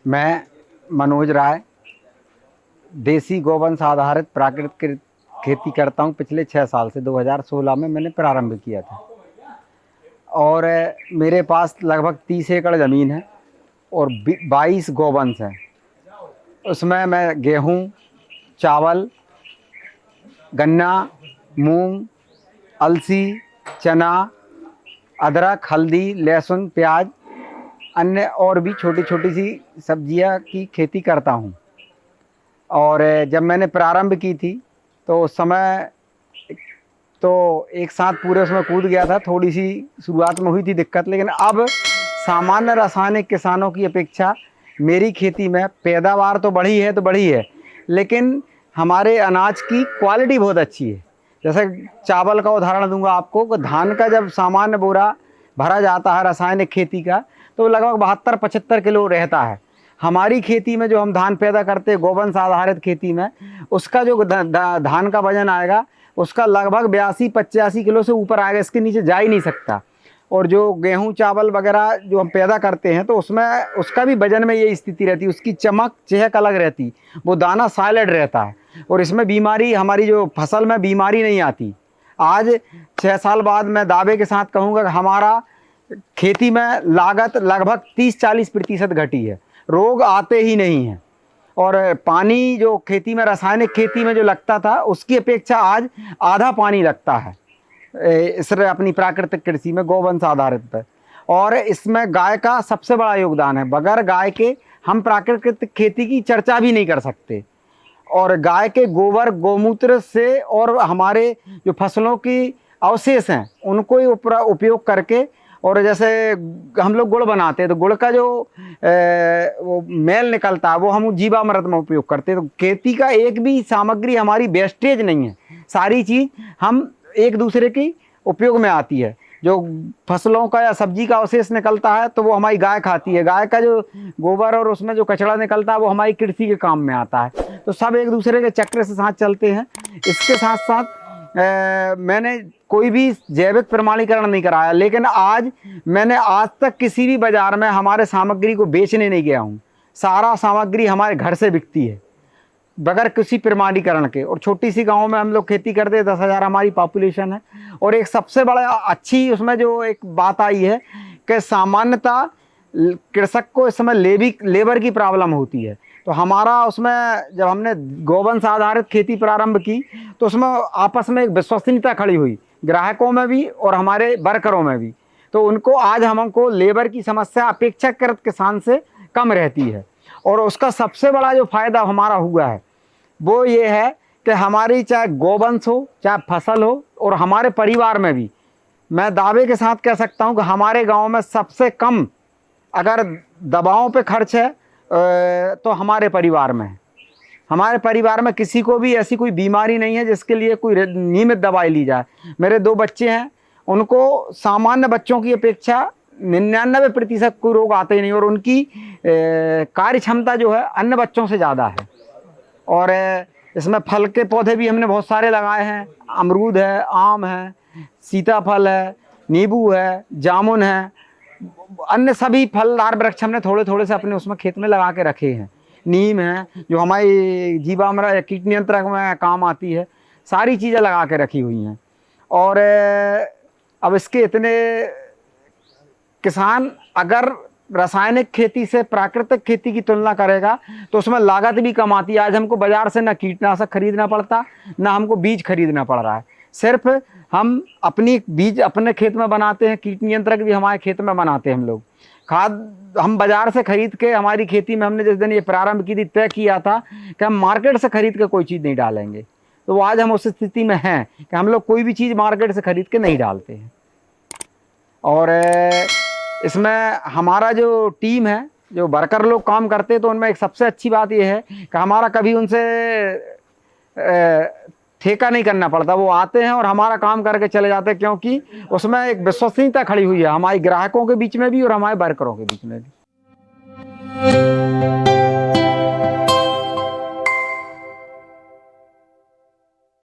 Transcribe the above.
मैं मनोज राय देसी गोवंश आधारित प्राकृतिक खेती करता हूँ। पिछले 6 साल से 2016 में मैंने प्रारंभ किया था और मेरे पास लगभग 30 एकड़ ज़मीन है और 22 गोवंश हैं। उसमें मैं गेहूँ, चावल, गन्ना, मूंग, अलसी, चना, अदरक, हल्दी, लहसुन, प्याज, अन्य और भी छोटी छोटी सी सब्जियां की खेती करता हूं। और जब मैंने प्रारंभ की थी तो उस समय तो एक साथ पूरे उसमें कूद गया था। थोड़ी सी शुरुआत में हुई थी दिक्कत, लेकिन अब सामान्य रासायनिक किसानों की अपेक्षा मेरी खेती में पैदावार तो बढ़ी है, लेकिन हमारे अनाज की क्वालिटी बहुत अच्छी है। जैसे चावल का उदाहरण दूंगा आपको, धान का जब सामान्य बोरा भरा जाता है रासायनिक खेती का तो लगभग 72-75 किलो रहता है। हमारी खेती में जो हम धान पैदा करते हैं गोवंश आधारित खेती में, उसका जो धान का वजन आएगा उसका लगभग 82-85 किलो से ऊपर आएगा, इसके नीचे जा ही नहीं सकता। और जो गेहूं चावल वगैरह जो हम पैदा करते हैं तो उसमें उसका भी वजन में यही स्थिति रहती है, उसकी चमक चहक अलग रहती, वो दाना सॉलिड रहता है और इसमें बीमारी, हमारी जो फसल में बीमारी नहीं आती। आज 6 साल बाद मैं दावे के साथ कहूँगा कि हमारा खेती में लागत लगभग 30-40% घटी है, रोग आते ही नहीं हैं। और पानी जो खेती में रासायनिक खेती में जो लगता था उसकी अपेक्षा आज आधा पानी लगता है इस अपनी प्राकृतिक कृषि में गोवंश आधारित पर। और इसमें गाय का सबसे बड़ा योगदान है। बगैर गाय के हम प्राकृतिक खेती की चर्चा भी नहीं कर सकते। और गाय के गोबर गोमूत्र से और हमारे जो फसलों की अवशेष हैं उनको ही उपयोग करके, और जैसे हम लोग गुड़ बनाते हैं तो गुड़ का जो वो मेल निकलता है वो हम जीवामृत में उपयोग करते हैं। तो खेती का एक भी सामग्री हमारी वेस्टेज नहीं है, सारी चीज़ हम एक दूसरे की उपयोग में आती है। जो फसलों का या सब्जी का अवशेष निकलता है तो वो हमारी गाय खाती है, गाय का जो गोबर और उसमें जो कचरा निकलता है वो हमारी कृषि के काम में आता है। तो सब एक दूसरे के चक्र से साथ चलते हैं। इसके साथ साथ मैंने कोई भी जैविक प्रमाणीकरण नहीं कराया, लेकिन मैंने आज तक किसी भी बाजार में हमारे सामग्री को बेचने नहीं गया हूँ। सारा सामग्री हमारे घर से बिकती है बगैर किसी प्रमाणीकरण के। और छोटी सी गांव में हम लोग खेती करते हैं, 10,000 हमारी पॉपुलेशन है। और एक सबसे बड़ा अच्छी उसमें जो एक बात आई है कि सामान्यतः कृषक को इस समय लेबर की प्रॉब्लम होती है। तो हमारा उसमें जब हमने गोवंश आधारित खेती प्रारंभ की तो उसमें आपस में एक विश्वसनीयता खड़ी हुई, ग्राहकों में भी और हमारे वर्करों में भी। तो उनको आज हमको लेबर की समस्या अपेक्षाकृत किसान से कम रहती है। और उसका सबसे बड़ा जो फायदा हमारा हुआ है वो ये है कि हमारी चाहे गोवंश हो चाहे फसल हो, और हमारे परिवार में भी मैं दावे के साथ कह सकता हूँ कि हमारे गांव में सबसे कम अगर दवाओं पे खर्च है तो हमारे परिवार में है। हमारे परिवार में किसी को भी ऐसी कोई बीमारी नहीं है जिसके लिए कोई नियमित दवाई ली जाए। मेरे 2 बच्चे हैं, उनको सामान्य बच्चों की अपेक्षा 99% कोई रोग आते ही नहीं, और उनकी कार्य क्षमता जो है अन्य बच्चों से ज़्यादा है। और इसमें फल के पौधे भी हमने बहुत सारे लगाए हैं, अमरूद है, आम है, सीताफल है, नींबू है, जामुन है, अन्य सभी फलदार वृक्ष हमने थोड़े थोड़े से अपने उसमें खेत में लगा के रखे हैं। नीम है जो हमारी जीवामृत या कीट नियंत्रक में काम आती है, सारी चीज़ें लगा के रखी हुई हैं। और अब इसके इतने किसान अगर रासायनिक खेती से प्राकृतिक खेती की तुलना करेगा तो उसमें लागत भी कम आती है। आज हमको बाजार से ना कीटनाशक खरीदना पड़ता, ना हमको बीज खरीदना पड़ रहा है। सिर्फ हम अपनी बीज अपने खेत में बनाते हैं, कीट नियंत्रक भी हमारे खेत में बनाते हैं हम लोग। खाद हम बाजार से खरीद के, हमारी खेती में हमने जिस दिन ये प्रारंभ की थी तय किया था कि हम मार्केट से खरीद के कोई चीज़ नहीं डालेंगे। तो आज हम उस स्थिति में हैं कि हम लोग कोई भी चीज़ मार्केट से खरीद के नहीं डालते हैं। और इसमें हमारा जो टीम है, जो वर्कर लोग काम करते हैं, तो उनमें एक सबसे अच्छी बात यह है कि हमारा कभी उनसे ठेका नहीं करना पड़ता। वो आते हैं और हमारा काम करके चले जाते हैं, क्योंकि उसमें एक विश्वसनीयता खड़ी हुई है हमारे ग्राहकों के बीच में भी और हमारे वर्करों के बीच में भी।